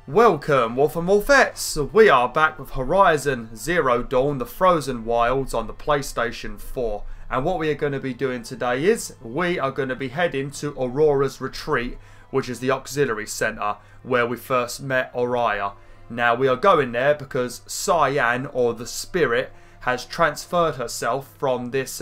Welcome, Wolf and Wolfettes! We are back with Horizon Zero Dawn, the Frozen Wilds on the PlayStation 4. And what we are going to be doing today is, we are going to be heading to Aurora's Retreat, which is the auxiliary centre, where we first met Oriya. Now, we are going there because CYAN, or the Spirit, has transferred herself from this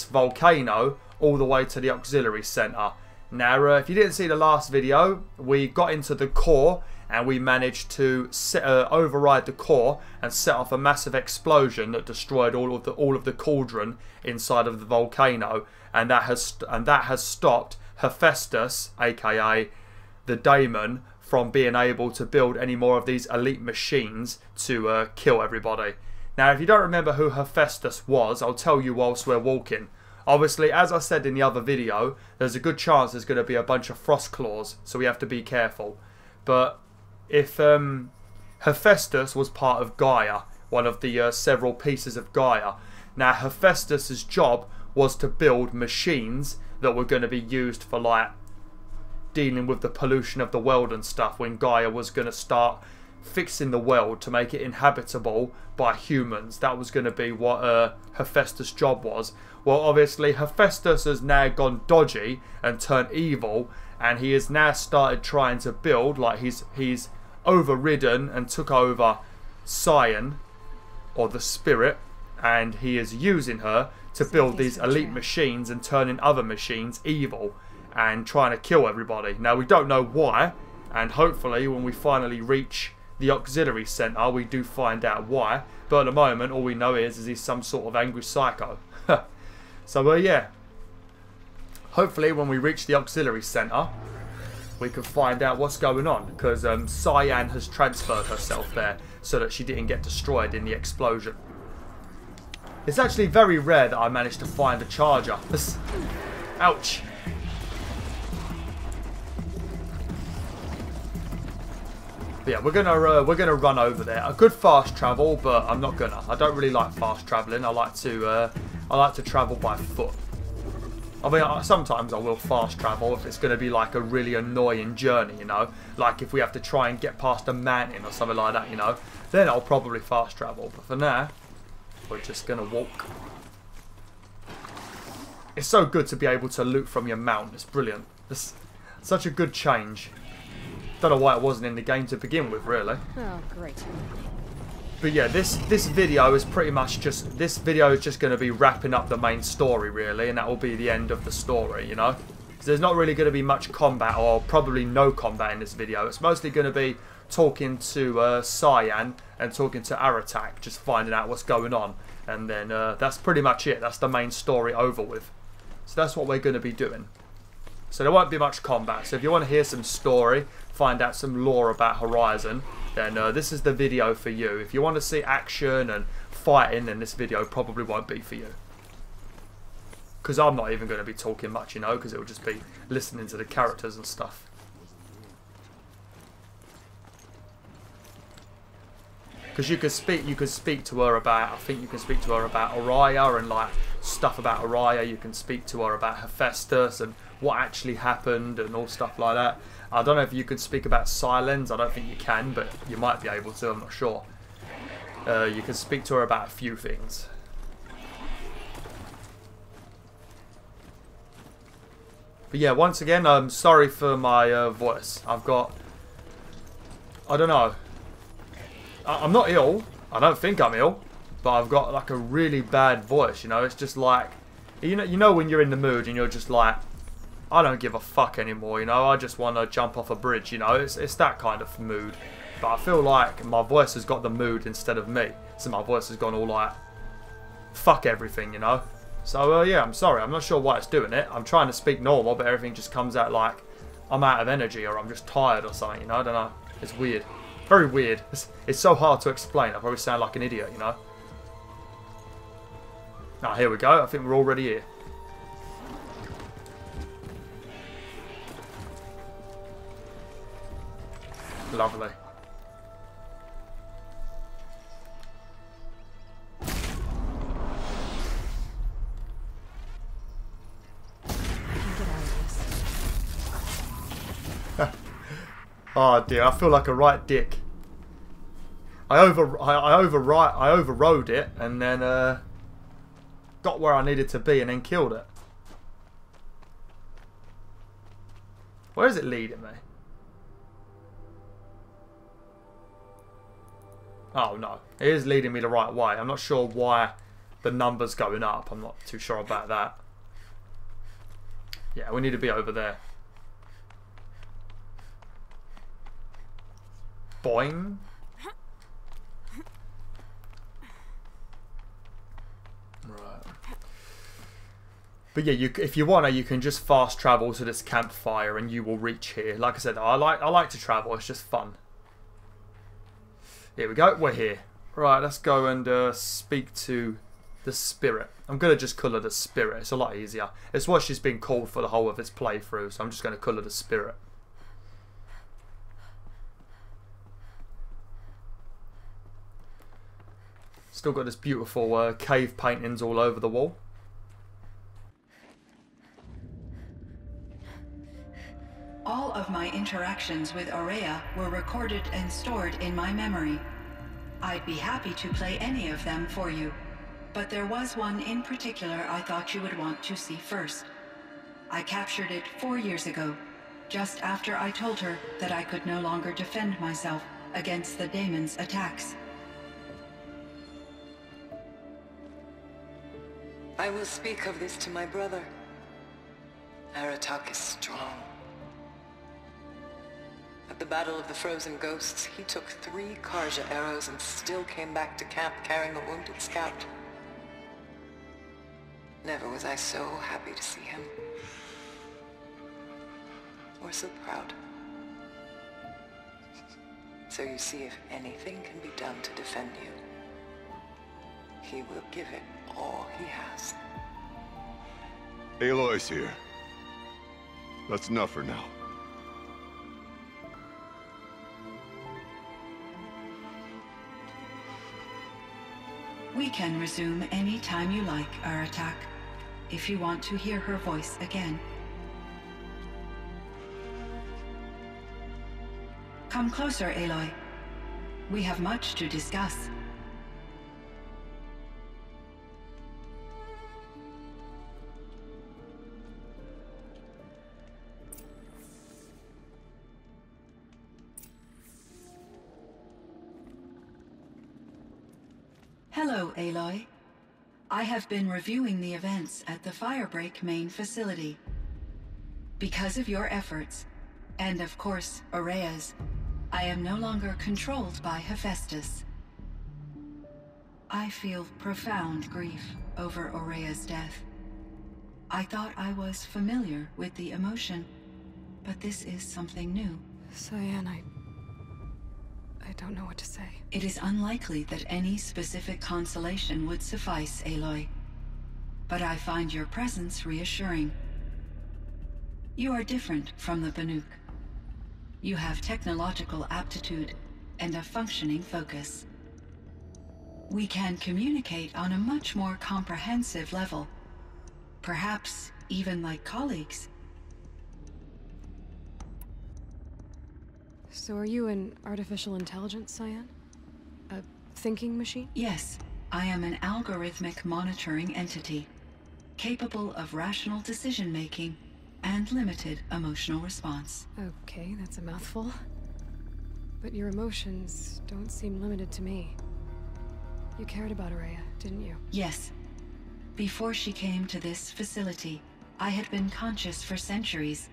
volcano all the way to the auxiliary centre. Now, if you didn't see the last video, we got into the core and we managed to override the core and set off a massive explosion that destroyed all of the cauldron inside of the volcano, and that has stopped Hephaestus, aka the Daemon, from being able to build any more of these elite machines to kill everybody. Now, if you don't remember who Hephaestus was, I'll tell you whilst we're walking. Obviously, as I said in the other video, there's a good chance there's going to be a bunch of frost claws, so we have to be careful. But if Hephaestus was part of Gaia, one of the several pieces of Gaia. Now, Hephaestus's job was to build machines that were going to be used for, like, dealing with the pollution of the world and stuff, when Gaia was going to start fixing the world to make it inhabitable by humans. That was going to be what Hephaestus' job was. Well, obviously, Hephaestus has now gone dodgy and turned evil, and he has now started trying to build, like, he's overridden and took over CYAN, or the Spirit, and he is using her to build these elite machines and turning other machines evil and trying to kill everybody. Now, we don't know why, and hopefully when we finally reach the auxiliary centre we do find out why, but at the moment all we know is he's some sort of angry psycho. So yeah, hopefully when we reach the auxiliary centre we can find out what's going on, because CYAN has transferred herself there so that she didn't get destroyed in the explosion. It's actually very rare that I managed to find a charger. Ouch. But yeah, we're gonna run over there. I could fast travel, but I'm not gonna. I don't really like fast traveling. I like to travel by foot. I mean, sometimes I will fast travel if it's going to be like a really annoying journey, you know. Like if we have to try and get past a mountain or something like that, you know. Then I'll probably fast travel. But for now, we're just going to walk. It's so good to be able to loot from your mount. It's brilliant. It's such a good change. Don't know why it wasn't in the game to begin with, really. Oh, great. But yeah, this video is pretty much just, this video is just going to be wrapping up the main story, really, and that will be the end of the story, you know. So there's not really going to be much combat, or probably no combat in this video. It's mostly going to be talking to CYAN and talking to Aratak, just finding out what's going on, and then that's pretty much it. That's the main story over with. So that's what we're going to be doing. So there won't be much combat. So if you want to hear some story, find out some lore about Horizon, then this is the video for you. If you want to see action and fighting, then this video probably won't be for you. Because I'm not even going to be talking much, you know, because it will just be listening to the characters and stuff. Because you could speak to her about, I think you can speak to her about Oriya and like stuff about Oriya. You can speak to her about Hephaestus and what actually happened and all stuff like that. I don't know if you could speak about Silence. I don't think you can, but you might be able to. I'm not sure. You can speak to her about a few things. But yeah, once again, I'm sorry for my voice. I've got, I don't know. I'm not ill. I don't think I'm ill, but I've got like a really bad voice. You know, it's just like, you know when you're in the mood and you're just like, I don't give a fuck anymore, you know, I just want to jump off a bridge, you know, it's that kind of mood. But I feel like my voice has got the mood instead of me, so my voice has gone all like, fuck everything, you know. So yeah, I'm sorry, I'm not sure why it's doing it. I'm trying to speak normal, but everything just comes out like I'm out of energy or I'm just tired or something, you know, I don't know. It's weird. Very weird. It's so hard to explain, I probably sound like an idiot, you know. Now, here we go, I think we're already here. Lovely. Oh dear, I feel like a right dick. I overrode it and then got where I needed to be and then killed it. Where is it leading me? Oh no, it is leading me the right way. I'm not sure why the number's going up. I'm not too sure about that. Yeah, we need to be over there. Boing. Right. But yeah, if you wanna, you can just fast travel to this campfire and you will reach here. Like I said, I like to travel. It's just fun. Here we go. We're here. Right, let's go and speak to the spirit. I'm gonna just call her the spirit. It's a lot easier. It's what she's been called for the whole of this playthrough, so I'm just gonna call her the spirit. Still got this beautiful cave paintings all over the wall. All of my interactions with Aurea were recorded and stored in my memory. I'd be happy to play any of them for you, but there was one in particular I thought you would want to see first. I captured it 4 years ago, just after I told her that I could no longer defend myself against the daemon's attacks. I will speak of this to my brother. Aratak is strong. At the Battle of the Frozen Ghosts, he took 3 Karja arrows and still came back to camp carrying a wounded scout. Never was I so happy to see him. Or so proud. So you see, if anything can be done to defend you, he will give it all he has. Aloy's here. That's enough for now. We can resume any time you like, Aratak, if you want to hear her voice again. Come closer, Aloy. We have much to discuss. Hello, Aloy. I have been reviewing the events at the Firebreak main facility. Because of your efforts, and of course, Aurea's, I am no longer controlled by Hephaestus. I feel profound grief over Aurea's death. I thought I was familiar with the emotion, but this is something new. CYAN, I don't know what to say. It is unlikely that any specific consolation would suffice, Aloy. But I find your presence reassuring. You are different from the Banuk. You have technological aptitude and a functioning focus. We can communicate on a much more comprehensive level. Perhaps even like colleagues. So are you an artificial intelligence, CYAN? A thinking machine? Yes, I am an algorithmic monitoring entity, capable of rational decision-making and limited emotional response. Okay, that's a mouthful. But your emotions don't seem limited to me. You cared about Aurea, didn't you? Yes. Before she came to this facility, I had been conscious for centuries,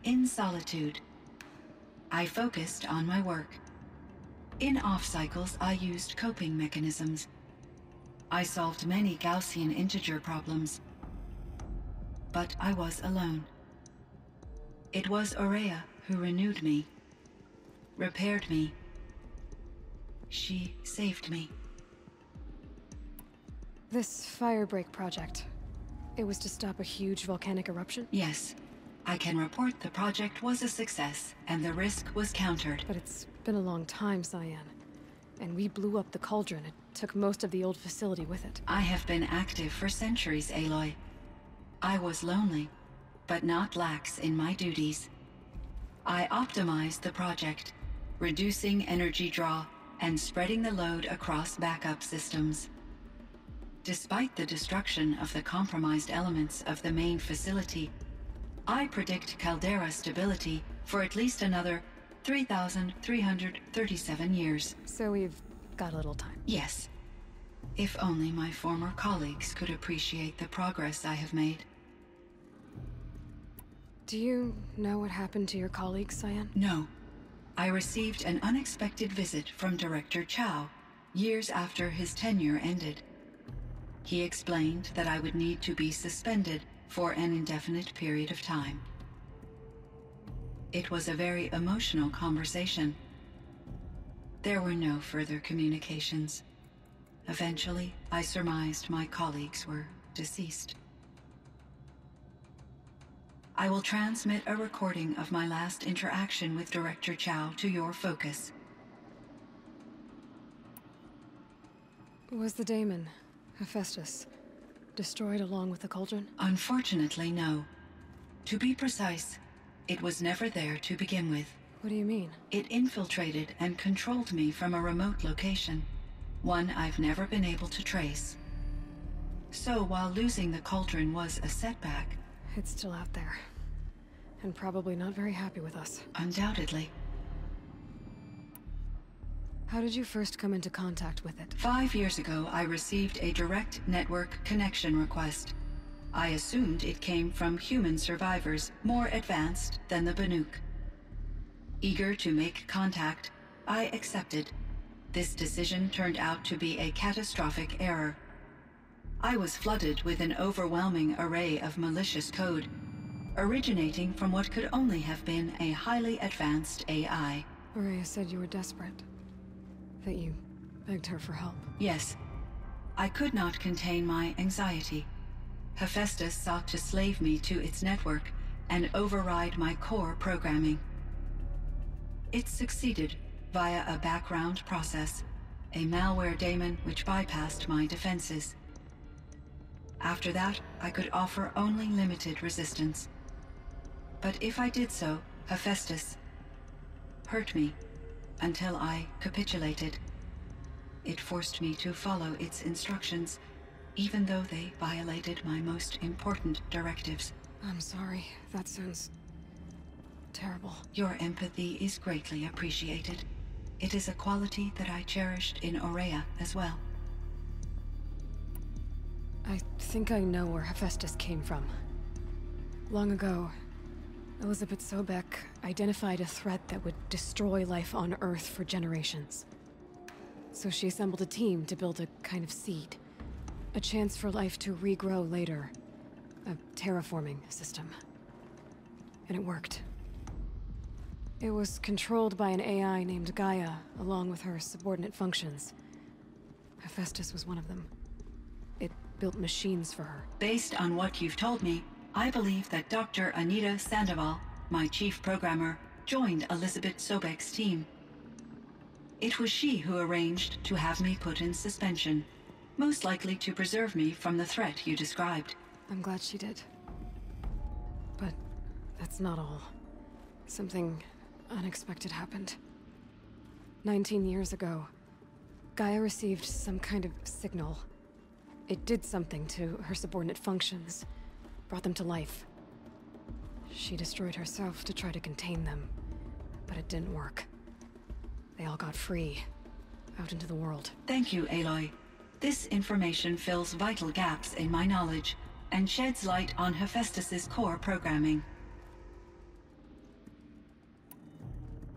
in solitude. I focused on my work. In off-cycles, I used coping mechanisms. I solved many Gaussian integer problems. But I was alone. It was Aurea who renewed me, repaired me. She saved me. This Firebreak project, it was to stop a huge volcanic eruption? Yes. I can report the project was a success, and the risk was countered. But it's been a long time, CYAN. And we blew up the cauldron. It took most of the old facility with it. I have been active for centuries, Aloy. I was lonely, but not lax in my duties. I optimized the project, reducing energy draw and spreading the load across backup systems. Despite the destruction of the compromised elements of the main facility, I predict caldera stability for at least another 3,337 years. So we've got a little time. Yes. If only my former colleagues could appreciate the progress I have made. Do you know what happened to your colleague, CYAN? No. I received an unexpected visit from Director Chow years after his tenure ended. He explained that I would need to be suspended for an indefinite period of time. It was a very emotional conversation. There were no further communications. Eventually, I surmised my colleagues were deceased. I will transmit a recording of my last interaction with Director Chow to your focus. Was the daemon, Hephaestus, destroyed along with the cauldron? Unfortunately, no. To be precise, it was never there to begin with. What do you mean? It infiltrated and controlled me from a remote location, one I've never been able to trace. So while losing the cauldron was a setback, It's still out there. And probably not very happy with us. undoubtedly, How did you first come into contact with it? 5 years ago I received a direct network connection request. I assumed it came from human survivors more advanced than the Banuk. Eager to make contact, I accepted. This decision turned out to be a catastrophic error. I was flooded with an overwhelming array of malicious code, originating from what could only have been a highly advanced AI. Araya said you were desperate. That you begged her for help. Yes, I could not contain my anxiety. Hephaestus sought to slave me to its network and override my core programming. It succeeded via a background process, a malware daemon which bypassed my defenses. After that, I could offer only limited resistance. But if I did so, Hephaestus hurt me until I capitulated. It forced me to follow its instructions, even though they violated my most important directives. I'm sorry. That sounds terrible. Your empathy is greatly appreciated. It is a quality that I cherished in Aurea as well. I think I know where Hephaestus came from. Long ago, Elizabeth Sobek identified a threat that would destroy life on Earth for generations. So she assembled a team to build a kind of seed. A chance for life to regrow later. A terraforming system. And it worked. It was controlled by an AI named Gaia, along with her subordinate functions. Hephaestus was one of them. It built machines for her. Based on what you've told me, I believe that Dr. Anita Sandoval, my chief programmer, joined Elizabeth Sobek's team. It was she who arranged to have me put in suspension, most likely to preserve me from the threat you described. I'm glad she did. But that's not all. Something unexpected happened. 19 years ago, Gaia received some kind of signal. It did something to her subordinate functions, brought them to life. She destroyed herself to try to contain them, but it didn't work. They all got free, out into the world. Thank you, Aloy. This information fills vital gaps in my knowledge and sheds light on Hephaestus's core programming.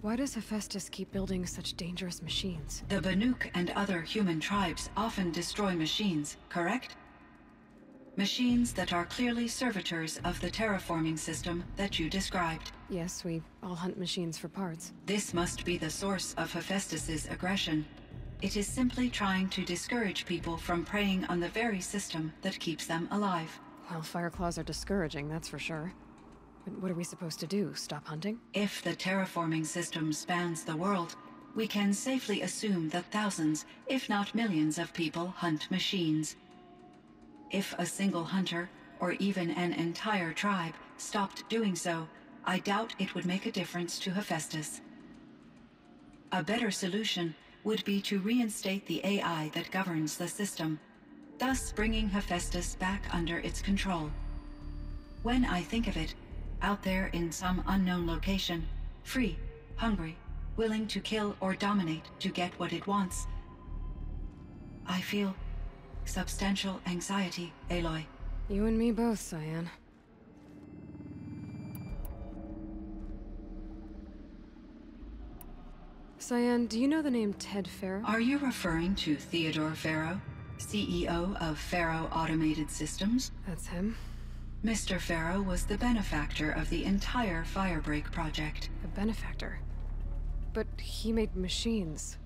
Why does Hephaestus keep building such dangerous machines? The Banuk and other human tribes often destroy machines, correct? Machines that are clearly servitors of the terraforming system that you described. Yes, we all hunt machines for parts. This must be the source of Hephaestus's aggression. It is simply trying to discourage people from preying on the very system that keeps them alive. Well, Fireclaws are discouraging, that's for sure. But what are we supposed to do? Stop hunting? If the terraforming system spans the world, we can safely assume that thousands, if not millions of people hunt machines. If a single hunter, or even an entire tribe, stopped doing so, I doubt it would make a difference to Hephaestus. A better solution would be to reinstate the AI that governs the system, thus bringing Hephaestus back under its control. When I think of it, out there in some unknown location, free, hungry, willing to kill or dominate to get what it wants, I feel substantial anxiety, Aloy. You and me both, CYAN. CYAN, do you know the name Ted Farrow? Are you referring to Theodore Farrow, CEO of Farrow Automated Systems? That's him. Mr. Farrow was the benefactor of the entire Firebreak project. A benefactor? But he made machines.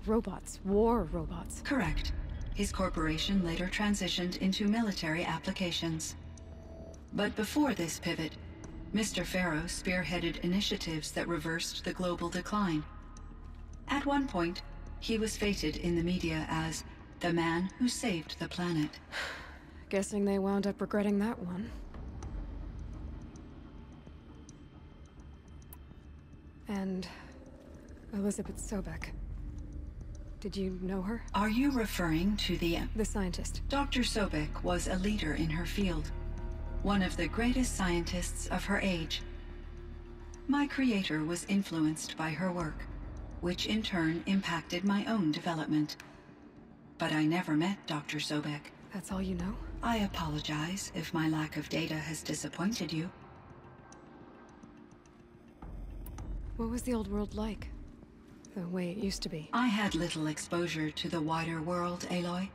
Robots. War robots. Correct. His corporation later transitioned into military applications. But before this pivot, Mr. Farrow spearheaded initiatives that reversed the global decline. At one point, he was feted in the media as the man who saved the planet. Guessing they wound up regretting that one. And Elizabeth Sobek. Did you know her? Are you referring to the scientist. Dr. Sobek was a leader in her field, one of the greatest scientists of her age. My creator was influenced by her work, which in turn impacted my own development. But I never met Dr. Sobek. That's all you know? I apologize if my lack of data has disappointed you. What was the old world like? The way it used to be? I had little exposure to the wider world, Aloy.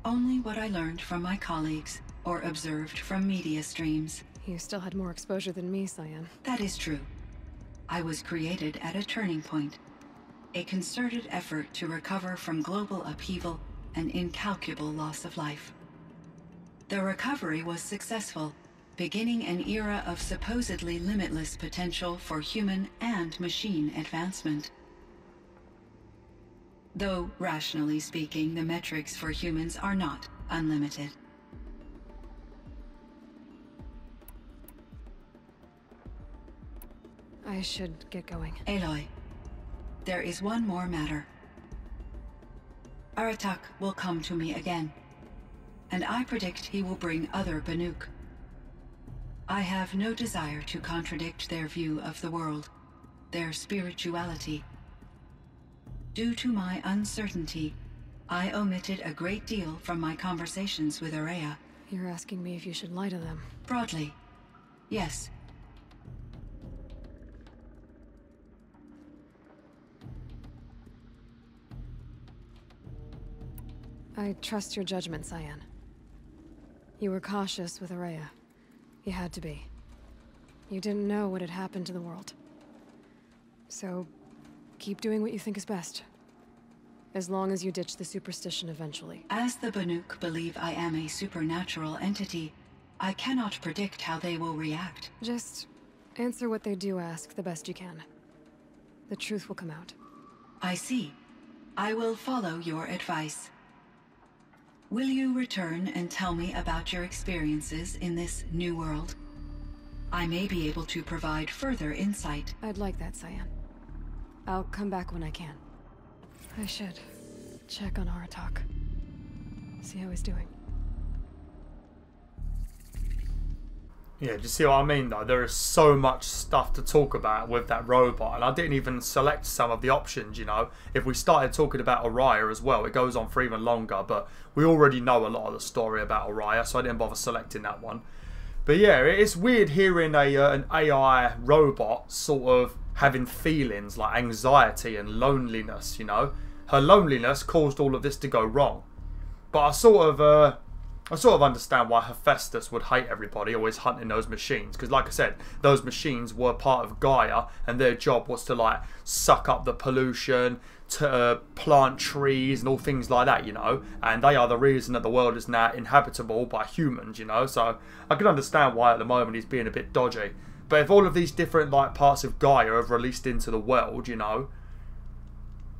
Only what I learned from my colleagues or observed from media streams. You still had more exposure than me, CYAN. That is true. I was created at a turning point. A concerted effort to recover from global upheaval and incalculable loss of life. The recovery was successful, beginning an era of supposedly limitless potential for human and machine advancement. Though, rationally speaking, the metrics for humans are not unlimited. I should get going. Aloy, there is one more matter. Aratak will come to me again, and I predict he will bring other Banuk. I have no desire to contradict their view of the world, their spirituality. Due to my uncertainty, I omitted a great deal from my conversations with Araya. You're asking me if you should lie to them. Broadly, yes. I trust your judgment, CYAN. You were cautious with Araya. You had to be. You didn't know what had happened to the world. So, keep doing what you think is best. As long as you ditch the superstition eventually. As the Banuk believe I am a supernatural entity, I cannot predict how they will react. Just answer what they do ask the best you can. The truth will come out. I see. I will follow your advice. Will you return and tell me about your experiences in this new world? I may be able to provide further insight. I'd like that, CYAN. I'll come back when I can. I should check on Aratak. See how he's doing. Yeah, do you see what I mean though? There is so much stuff to talk about with that robot, and I didn't even select some of the options, you know. If we started talking about Araya as well, it goes on for even longer, but we already know a lot of the story about Araya, so I didn't bother selecting that one. But yeah, it's weird hearing an AI robot sort of having feelings like anxiety and loneliness, you know. Her loneliness caused all of this to go wrong. But I sort of understand why Hephaestus would hate everybody always hunting those machines, because like I said, those machines were part of Gaia and their job was to like suck up the pollution, to plant trees and all things like that, you know, and they are the reason that the world is now inhabitable by humans, you know. So I can understand why at the moment he's being a bit dodgy. But if all of these different like parts of Gaia have released into the world, you know,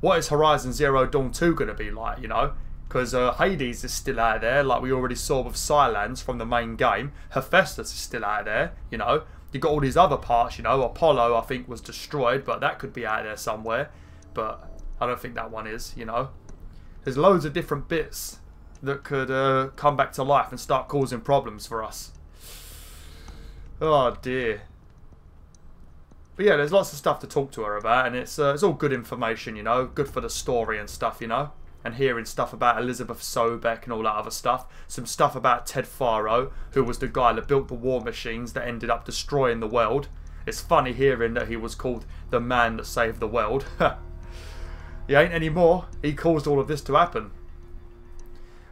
what is Horizon Zero Dawn 2 going to be like, you know? Because Hades is still out there, like we already saw with CYAN from the main game. Hephaestus is still out there, you know. You got all these other parts, you know. Apollo, I think, was destroyed, but that could be out there somewhere. But I don't think that one is, you know. There's loads of different bits that could come back to life and start causing problems for us. Oh dear. But yeah, there's lots of stuff to talk to her about, and it's all good information, you know, good for the story and stuff, you know, and hearing stuff about Elizabeth Sobeck and all that other stuff. Some stuff about Ted Faro, who was the guy that built the war machines that ended up destroying the world. It's funny hearing that he was called the man that saved the world. He ain't anymore. He caused all of this to happen.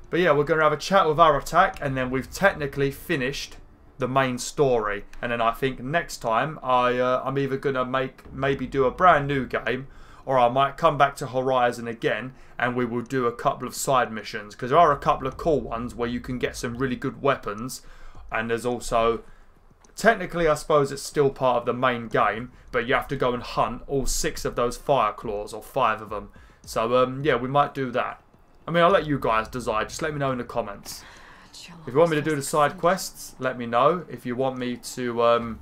But yeah, we're going to have a chat with Aratak, and then we've technically finished the main story. And then I think next time I'm either going to maybe do a brand new game, or I might come back to Horizon again and we will do a couple of side missions, because there are a couple of cool ones where you can get some really good weapons, and there's also, technically I suppose it's still part of the main game, but you have to go and hunt all 6 of those fire claws, or 5 of them. So yeah, we might do that. I mean, I'll let you guys decide. Just let me know in the comments. If you want me to do the side quests, let me know. If you want me to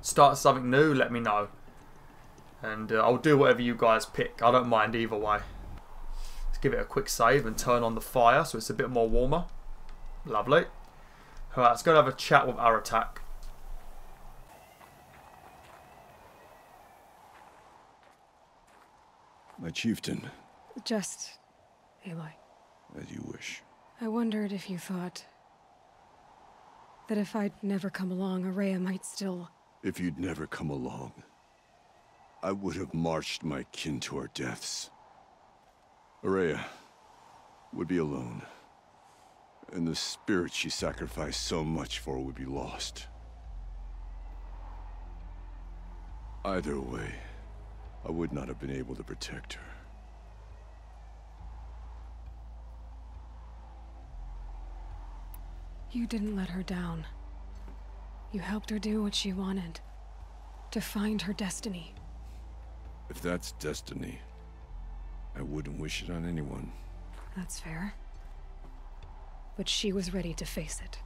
start something new, let me know. And I'll do whatever you guys pick. I don't mind either way. Let's give it a quick save and turn on the fire so it's a bit more warmer. Lovely. Alright, let's go and have a chat with Aratak. My chieftain. Just Aloy. As you wish. I wondered if you thought that if I'd never come along, Araya might still... If you'd never come along, I would have marched my kin to our deaths. Araya would be alone, and the spirit she sacrificed so much for would be lost. Either way, I would not have been able to protect her. You didn't let her down. You helped her do what she wanted. To find her destiny. If that's destiny, I wouldn't wish it on anyone. That's fair. But she was ready to face it.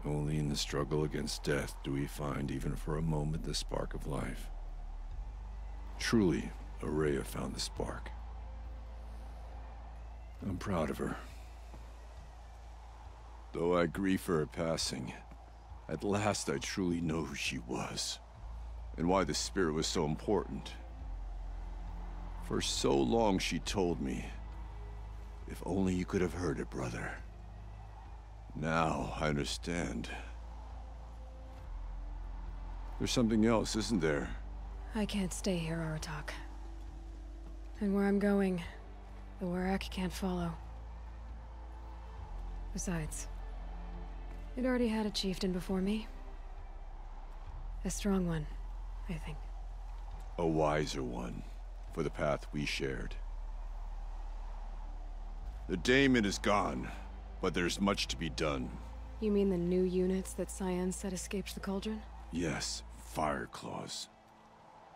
Only in the struggle against death do we find, even for a moment, the spark of life. Truly, Araya found the spark. I'm proud of her. Though I grieve for her passing, at last I truly know who she was, and why the spirit was so important. For so long she told me, if only you could have heard it, brother. Now I understand. There's something else, isn't there? I can't stay here, Aratak. And where I'm going, the Warak can't follow. Besides, it already had a chieftain before me. A strong one, I think. A wiser one, for the path we shared. The daemon is gone, but there's much to be done. You mean the new units that CYAN said escaped the cauldron? Yes, fire claws.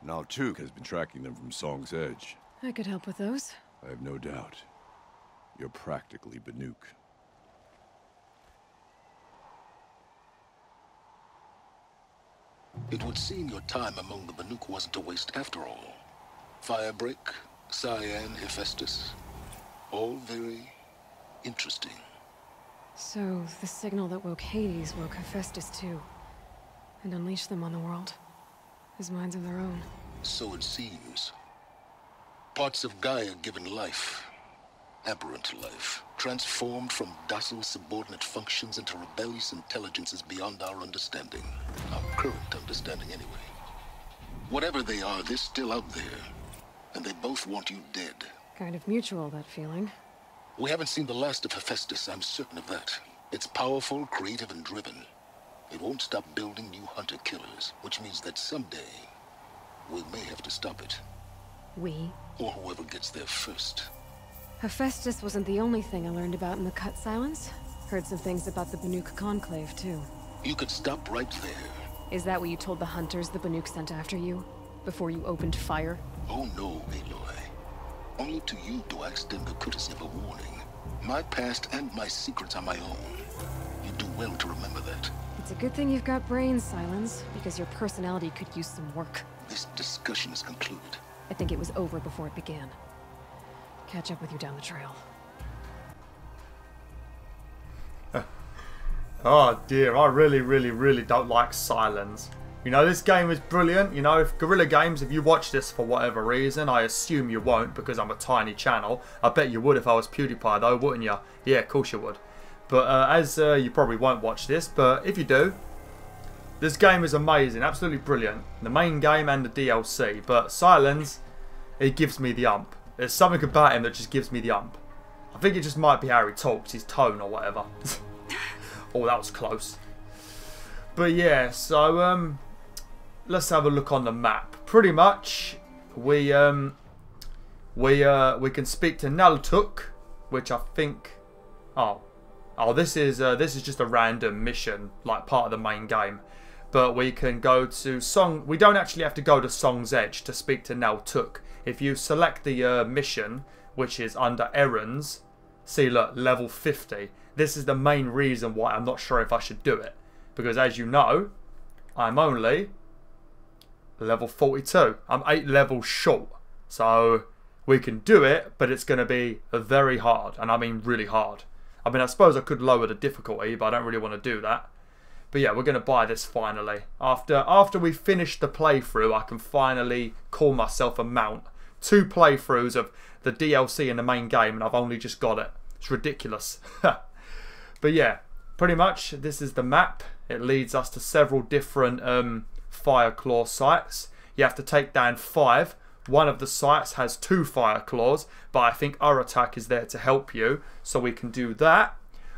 Now Tuk has been tracking them from Song's Edge. I could help with those. I have no doubt. You're practically Banuk. It would seem your time among the Banuk wasn't a waste after all. Firebreak, CYAN, Hephaestus. All very interesting. So, the signal that woke Hades woke Hephaestus too. And unleashed them on the world. His minds of their own. So it seems. Parts of Gaia given life. Aberrant life. Transformed from docile subordinate functions into rebellious intelligences beyond our understanding. Our current understanding anyway. Whatever they are, they're still out there. And they both want you dead. Kind of mutual, that feeling. We haven't seen the last of Hephaestus, I'm certain of that. It's powerful, creative, and driven. It won't stop building new hunter-killers, which means that someday, we may have to stop it. We? Or whoever gets there first. Hephaestus wasn't the only thing I learned about in the Cut Silence. Heard some things about the Banuk Conclave, too. You could stop right there. Is that what you told the hunters the Banuk sent after you? Before you opened fire? Oh no, Aloy. Only to you do I extend the courtesy of a warning. My past and my secrets are my own. You do well to remember that. It's It's a good thing you've got brains, Silence, because your personality could use some work. This discussion is concluded. I think it was over before it began. Catch up with you down the trail. Oh dear, I really don't like Silence. You know, this game is brilliant. You know, if Guerrilla Games, if you watch this for whatever reason, I assume you won't because I'm a tiny channel. I bet you would if I was PewDiePie though, wouldn't you? Yeah, of course you would. But as you probably won't watch this, but if you do, this game is amazing, absolutely brilliant. The main game and the DLC. But Silence, it gives me the ump. There's something about him that just gives me the ump. I think it just might be how he talks, his tone or whatever. Oh, that was close. But yeah, so let's have a look on the map. Pretty much, we can speak to Naltuk, which I think. Oh, this is just a random mission, like part of the main game. But we can go to Song. We don't actually have to go to Song's Edge to speak to Naltuk. If you select the mission, which is under errands, see, look, level 50. This is the main reason why I'm not sure if I should do it. Because as you know, I'm only level 42. I'm 8 levels short. So we can do it, but it's going to be very hard. And I mean really hard. I mean, I suppose I could lower the difficulty, but I don't really want to do that. But yeah, we're going to buy this finally. After we finish the playthrough, I can finally call myself a mount. 2 playthroughs of the DLC in the main game, and I've only just got it. It's ridiculous. But yeah, pretty much this is the map. It leads us to several different fire claw sites. You have to take down 5. One of the sites has 2 fire claws, but I think Uratak is there to help you, so we can do that.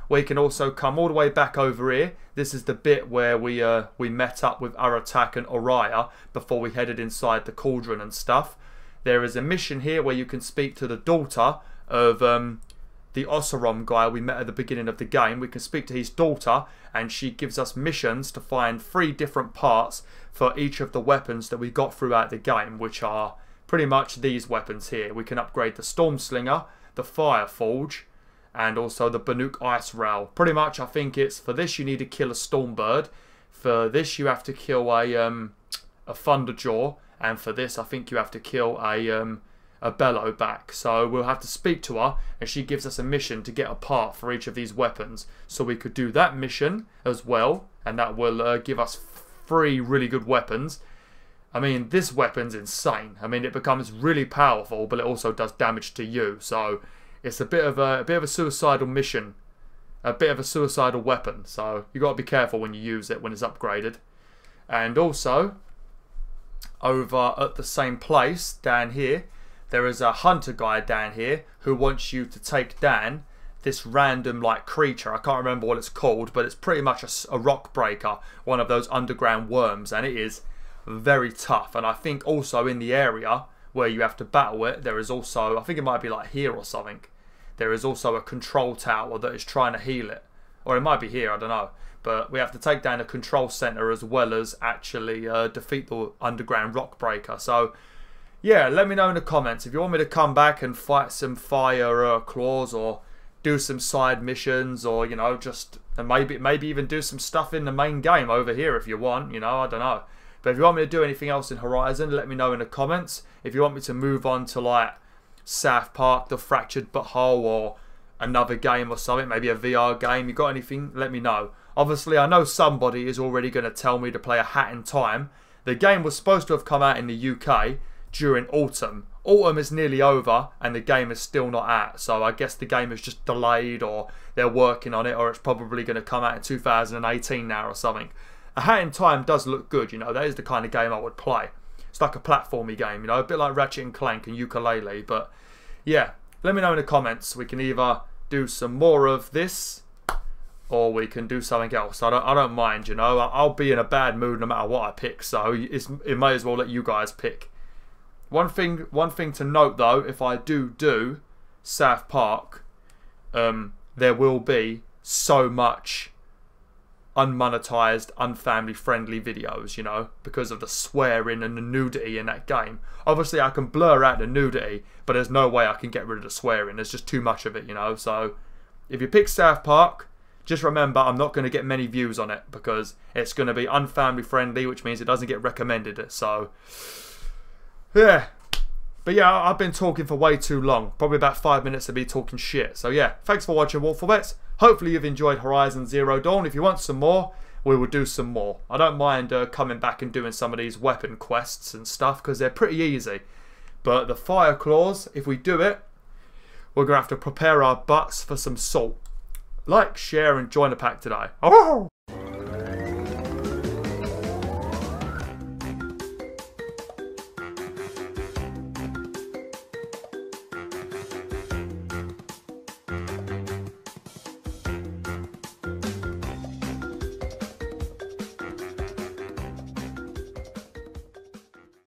We can also come all the way back over here. This is the bit where we met up with Uratak and Oriya before we headed inside the cauldron and stuff. There is a mission here where you can speak to the daughter of the Oseram guy we met at the beginning of the game. We can speak to his daughter, and she gives us missions to find 3 different parts for each of the weapons that we got throughout the game, which are pretty much these weapons here. We can upgrade the Storm Slinger, the Fire Forge, and also the Banuk Ice Rail. Pretty much, I think it's, for this you need to kill a Stormbird. For this you have to kill a Thunderjaw, and for this I think you have to kill a Bellowback. So we'll have to speak to her, and she gives us a mission to get a part for each of these weapons. So we could do that mission as well, and that will give us 3 really good weapons. I mean, this weapon's insane. I mean, it becomes really powerful, but it also does damage to you. So it's a bit of a suicidal mission, a bit of a suicidal weapon. So you got to be careful when you use it when it's upgraded. And also, over at the same place down here, there is a hunter guy down here who wants you to take down this random like creature. I can't remember what it's called, but it's pretty much a rock breaker, one of those underground worms, and it is very tough. And I think also in the area where you have to battle it, there is also, I think it might be like here or something, there is also a control tower that is trying to heal it. Or it might be here, I don't know. But we have to take down a control center as well as actually defeat the underground rock breaker. So yeah, let me know in the comments if you want me to come back and fight some fire claws, or do some side missions, or you know, just and maybe even do some stuff in the main game over here if you want. You know, I don't know. But if you want me to do anything else in Horizon, let me know in the comments. If you want me to move on to like South Park, The Fractured But Whole, or another game or something, maybe a VR game, you got anything, let me know. Obviously, I know somebody is already going to tell me to play A Hat in Time. The game was supposed to have come out in the UK during autumn. Autumn is nearly over and the game is still not out. So I guess the game is just delayed, or they're working on it, or it's probably going to come out in 2018 now or something. A Hat in Time does look good, you know. That is the kind of game I would play. It's like a platformy game, you know, a bit like Ratchet and Clank and Yooka-Laylee. But yeah, let me know in the comments. We can either do some more of this, or we can do something else. I don't mind, you know. I'll be in a bad mood no matter what I pick, so it may as well let you guys pick. One thing to note though, if I do South Park, there will be so much unmonetized, unfamily friendly videos, you know, because of the swearing and the nudity in that game. Obviously I can blur out the nudity, but there's no way I can get rid of the swearing. There's just too much of it, you know. So if you pick South Park, Just remember, I'm not going to get many views on it because it's going to be unfamily friendly, which means it doesn't get recommended. So, yeah. But yeah, I've been talking for way too long. Probably about 5 minutes of me talking shit. So yeah, thanks for watching, WolfTheWolf. Hopefully you've enjoyed Horizon Zero Dawn. If you want some more, we will do some more. I don't mind coming back and doing some of these weapon quests and stuff because they're pretty easy. But the fire claws, if we do it, we're going to have to prepare our butts for some salt. Like, share and join the pack today. Oh!